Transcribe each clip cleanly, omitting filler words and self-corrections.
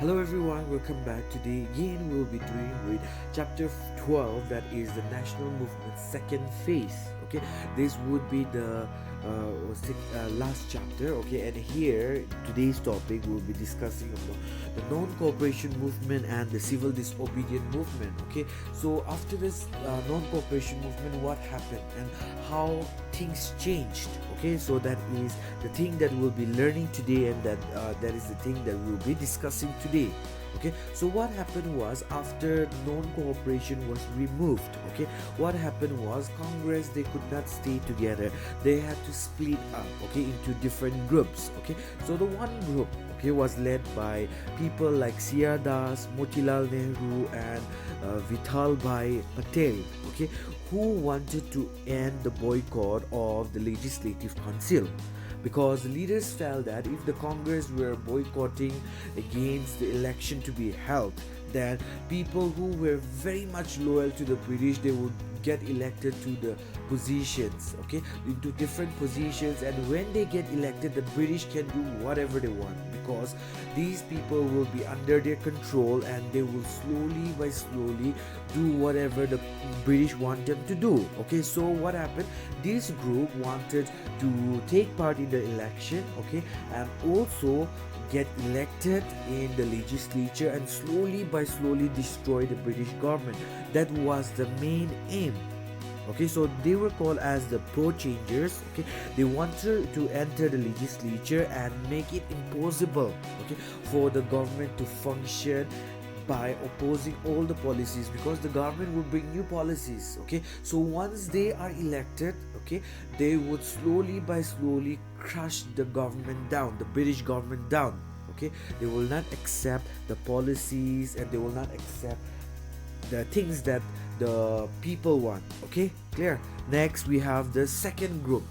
Hello everyone, welcome back. Today again we'll be doing with chapter 12, that is the national movement second phase. Okay, this would be the last chapter. Okay, and here today's topic we'll be discussing about the non-cooperation movement and the civil disobedient movement. Okay, so after this non-cooperation movement, what happened and how things changed? Okay, so that is the thing that we'll be learning today, and that is the thing that we'll be discussing today. Okay, so what happened was, after non-cooperation was removed, okay, what happened was Congress, they could not stay together. They had to split up, okay, into different groups. Okay, so the one group, okay, was led by people like Siar Das, Motilal Nehru, and Vithal Bhai Patel, okay, who wanted to end the boycott of the Legislative Council, because the leaders felt that if the Congress were boycotting against the election to be held, then people who were very much loyal to the British, they would get elected to the positions, okay, into different positions, and when they get elected, the British can do whatever they want, because these people will be under their control, and they will slowly do whatever the British want them to do. Okay, so what happened, this group wanted to take part in the election, okay, and also get elected in the legislature and slowly destroy the British government. That was the main aim. Okay, so they were called as the pro-changers. Okay, they wanted to enter the legislature and make it impossible, okay, for the government to function by opposing all the policies, because the government would bring new policies. Okay, so once they are elected, okay, they would slowly crush the government down, the British government down. Okay, they will not accept the policies, and they will not accept the things that the people want. Okay, clear. Next we have the second group.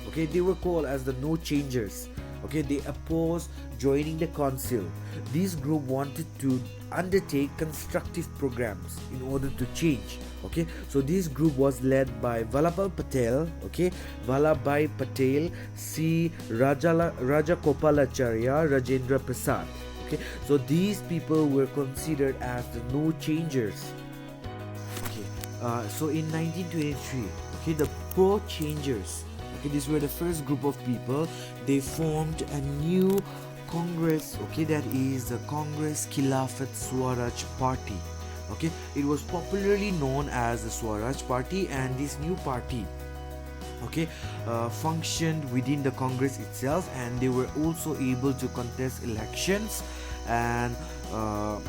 Okay, they were called as the no changers. Okay, they opposed joining the council. This group wanted to undertake constructive programs in order to change. Okay, so this group was led by Vallabhbhai Patel, okay, Vallabhbhai Patel, C. Rajagopalacharya, Rajendra Prasad. Okay, so these people were considered as the no changers. Okay, so in 1923, okay, the pro changers, okay, these were the first group of people. They formed a new Congress, okay, that is the Congress Khilafat Swaraj Party. Okay, it was popularly known as the Swaraj Party, and this new party, okay, functioned within the Congress itself, and they were also able to contest elections, and and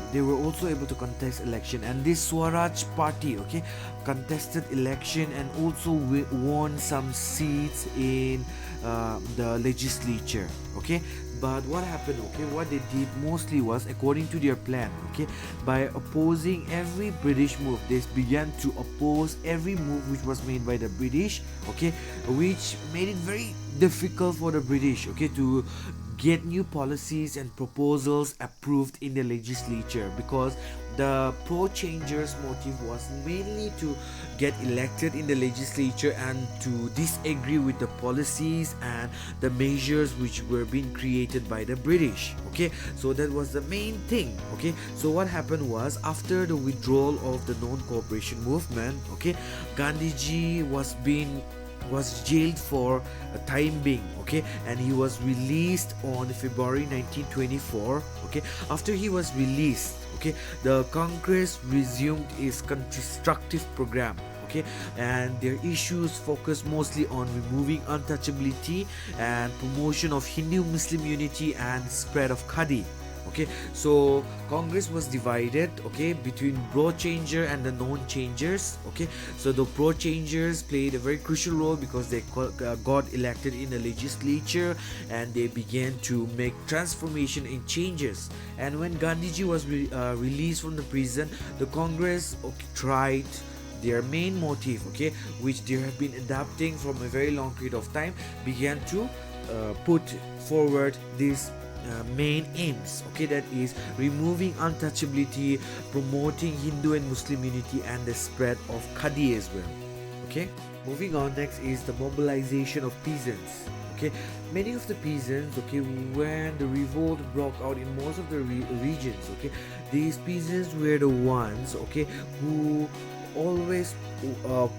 this Swaraj Party, okay, contested election and also won some seats in the legislature. Okay, but what happened, okay, what they did mostly was, according to their plan, okay, by opposing every British move, they began to oppose every move which was made by the British, okay, which made it very difficult for the British, okay, to get new policies and proposals approved in the legislature, because the pro-changers motive was mainly to get elected in the legislature and to disagree with the policies and the measures which were being created by the British. Okay, so that was the main thing. Okay, so what happened was, after the withdrawal of the non-cooperation movement, okay, Gandhiji was jailed for a time being, okay, and he was released on February 1924. Okay, after he was released, okay, the Congress resumed its constructive program, okay, and their issues focused mostly on removing untouchability and promotion of Hindu-Muslim unity and spread of Khadi. Okay, so Congress was divided, okay, between pro-changer and the non-changers. Okay, so the pro-changers played a very crucial role because they got elected in the legislature, and they began to make transformation and changes. And when Gandhiji was released from the prison, the Congress, okay, tried their main motive, okay, which they have been adapting from a very long period of time, began to put forward this main aims, okay, that is removing untouchability, promoting Hindu and Muslim unity, and the spread of Khadi as well. Okay, Moving on, next is the mobilization of peasants. Okay, many of the peasants, okay, when the revolt broke out in most of the regions, okay, these peasants were the ones, okay, who always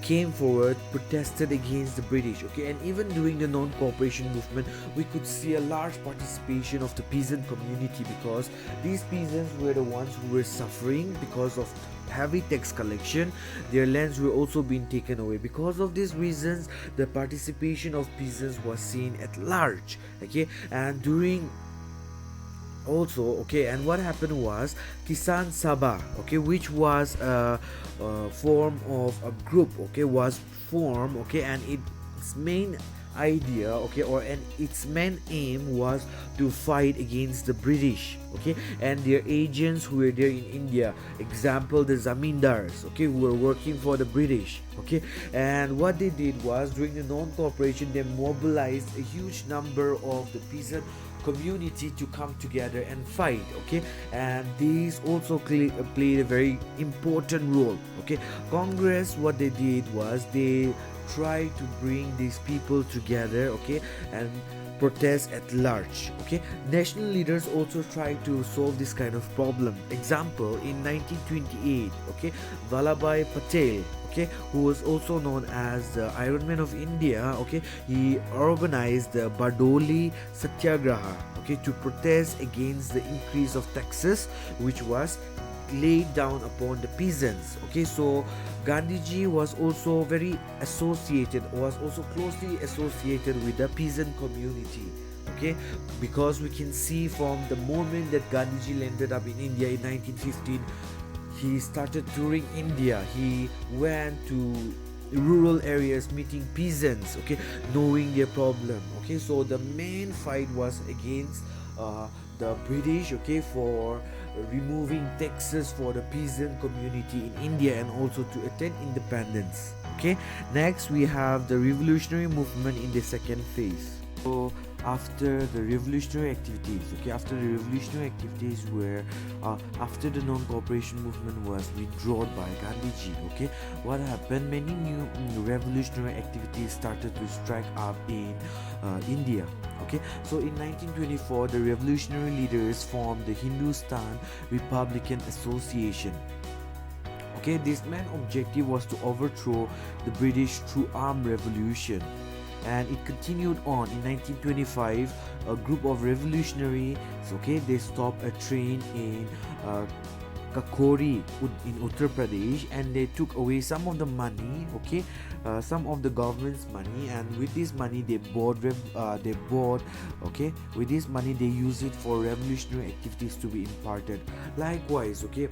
came forward, protested against the British, okay, and even during the non-cooperation movement, we could see a large participation of the peasant community, because these peasants were the ones who were suffering because of heavy tax collection. Their lands were also being taken away. Because of these reasons, the participation of peasants was seen at large, okay, and during also, okay, and what happened was Kisan Sabha, okay, which was a form of a group, okay, was formed, okay, and its main idea, okay, and its main aim was to fight against the British, okay, and their agents who were there in India, example the zamindars, okay, who were working for the British, okay, and what they did was during the non-cooperation they mobilized a huge number of the peasant community to come together and fight, okay, and these also played a very important role, okay. Congress, what they did was they tried to bring these people together, okay, and protest at large, okay. National leaders also tried to solve this kind of problem. Example, in 1928, okay, Vallabhbhai Patel, okay, who was also known as the Iron Man of India, okay, he organized the Bardoli Satyagraha, okay, to protest against the increase of taxes which was laid down upon the peasants, okay. So Gandhiji was also closely associated with the peasant community, okay, because we can see from the moment that Gandhiji landed up in India in 1915, he started touring India. He went to rural areas meeting peasants, okay, knowing their problem, okay. So the main fight was against the British, okay, for removing taxes for the peasant community in India and also to attain independence, okay. Next we have the revolutionary movement in the second phase. So after the revolutionary activities, okay, after the revolutionary activities where after the non-cooperation movement was withdrawn by Gandhiji, okay, what happened, many new revolutionary activities started to strike up in India, okay. So in 1924 the revolutionary leaders formed the Hindustan Republican Association, okay. This main objective was to overthrow the British through armed revolution, and it continued on. In 1925 a group of revolutionaries, okay, they stopped a train in Kakori in Uttar Pradesh, and they took away some of the money, okay, some of the government's money, and with this money they bought okay, with this money they use it for revolutionary activities to be imparted. Likewise, okay,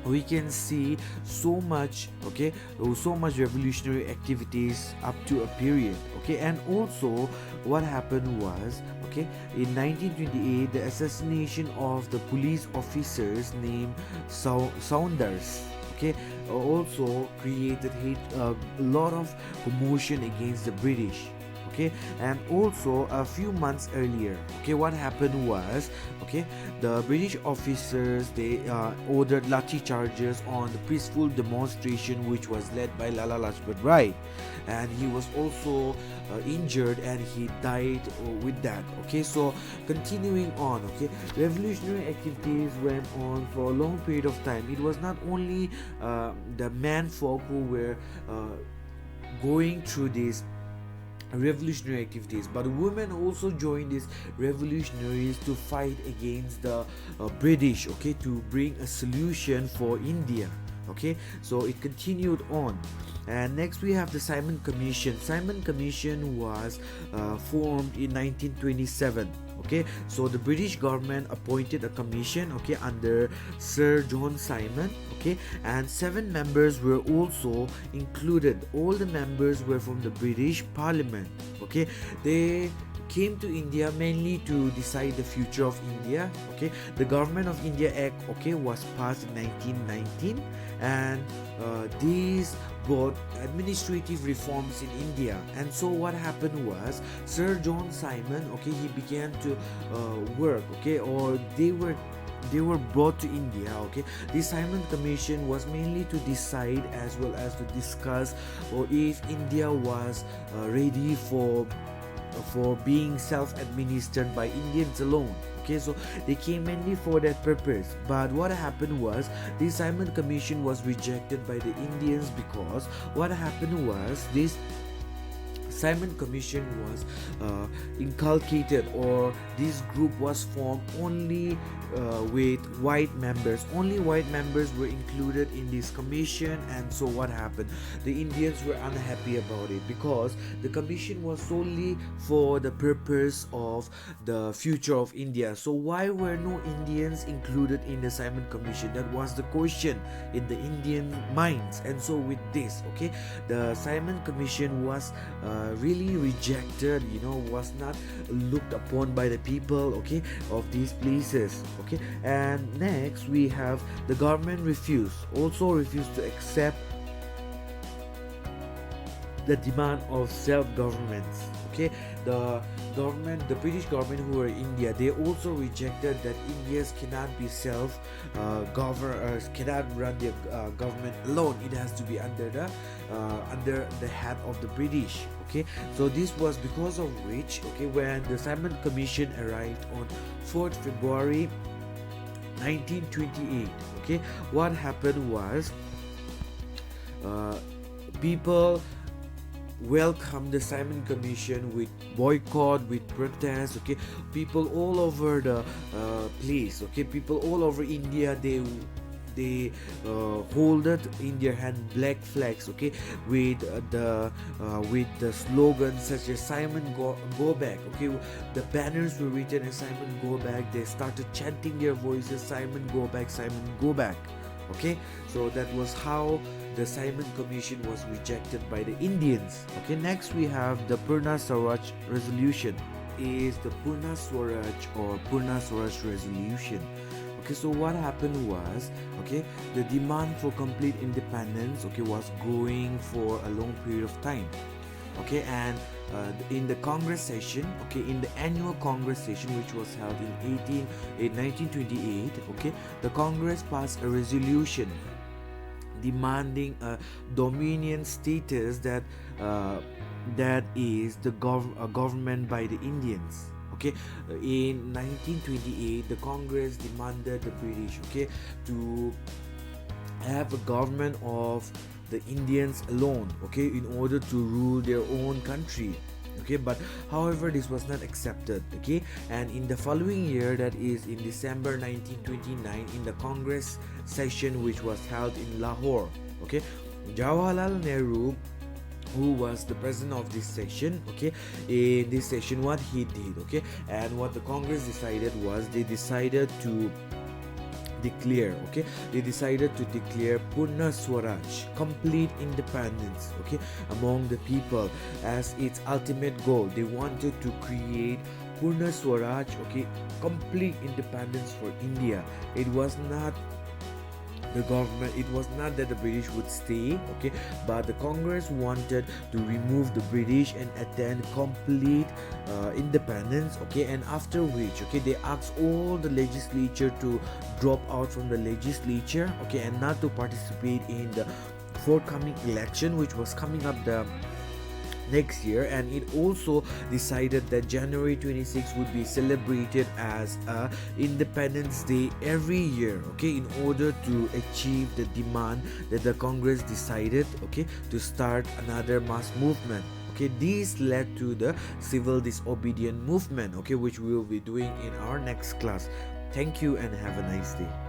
we can see so much, okay, so much revolutionary activities up to a period, okay. And also what happened was, okay, in 1928 the assassination of the police officers named Saunders, okay, also created a lot of commotion against the British, okay. And also a few months earlier, okay, what happened was, okay, the British officers, they ordered lathi charges on the peaceful demonstration which was led by Lala Lajpat Rai, and he was also injured and he died with that, okay. So continuing on, okay, revolutionary activities went on for a long period of time. It was not only the men folk who were going through this revolutionary activities, but women also joined these revolutionaries to fight against the British, okay, to bring a solution for India, okay. So it continued on. And next we have the Simon Commission. Simon Commission was formed in 1927, okay. So the British government appointed a commission, okay, under Sir John Simon, okay, and 7 members were also included. All the members were from the British Parliament, okay. They came to India mainly to decide the future of India, okay. The Government of India Act, okay, was passed in 1919, and these brought administrative reforms in India. And so what happened was Sir John Simon, okay, he began to work, okay, or they were they were brought to India. Okay, the Simon Commission was mainly to decide as well as to discuss or if India was ready for being self-administered by Indians alone. Okay, so they came mainly for that purpose. But what happened was the Simon Commission was rejected by the Indians, because what happened was this Simon Commission was inculcated, or this group was formed only with white members. Only white members were included in this commission, and so what happened? The Indians were unhappy about it, because the commission was solely for the purpose of the future of India. So why were no Indians included in the Simon Commission? That was the question in the Indian minds. And so with this, okay, the Simon Commission was really rejected, was not looked upon by the people, okay, of these places. Okay, and next we have the government also refused to accept the demand of self-governments. Okay, the British government, who were in India, they also rejected that Indians cannot be cannot run their government alone. It has to be under the head of the British. Okay, so this was because of which, okay, when the Simon Commission arrived on 4th February 1928, okay, what happened was people welcomed the Simon Commission with boycott, with protest. Okay, people all over the place, okay, people all over India, they holded in their hand black flags, okay, with the slogans such as Simon go back. Okay, the banners were written as Simon go back. They started chanting their voices, Simon go back, Simon go back. Okay, so that was how the Simon Commission was rejected by the Indians. Okay, next we have the Puna Swaraj resolution. Is the Puna Swaraj or Puna Swaraj resolution. Okay, so what happened was, okay, the demand for complete independence, okay, was growing for a long period of time. Okay, and in the Congress session, okay, in the annual Congress session, which was held in 1928, okay, the Congress passed a resolution demanding a dominion status that is the government by the Indians. Okay, in 1928, the Congress demanded the British, okay, to have a government of the Indians alone, okay, in order to rule their own country. Okay, but however this was not accepted. Okay, and in the following year, that is in December 1929, in the Congress session which was held in Lahore, okay, Jawaharlal Nehru, who was the president of this session, okay, in this session, what he did, okay, and what the Congress decided was they decided to declare Puna Swaraj, complete independence, okay, among the people as its ultimate goal. They wanted to create Puna Swaraj, okay, complete independence for India. It was not the government, it was not that the British would stay, okay, but the Congress wanted to remove the British and attain complete independence, okay, and after which, okay, they asked all the legislature to drop out from the legislature, okay, and not to participate in the forthcoming election which was coming up the next year. And it also decided that January 26 would be celebrated as a Independence Day every year, okay, in order to achieve the demand that the Congress decided, okay, to start another mass movement. Okay, these led to the civil disobedience movement, okay, which we will be doing in our next class. Thank you and have a nice day.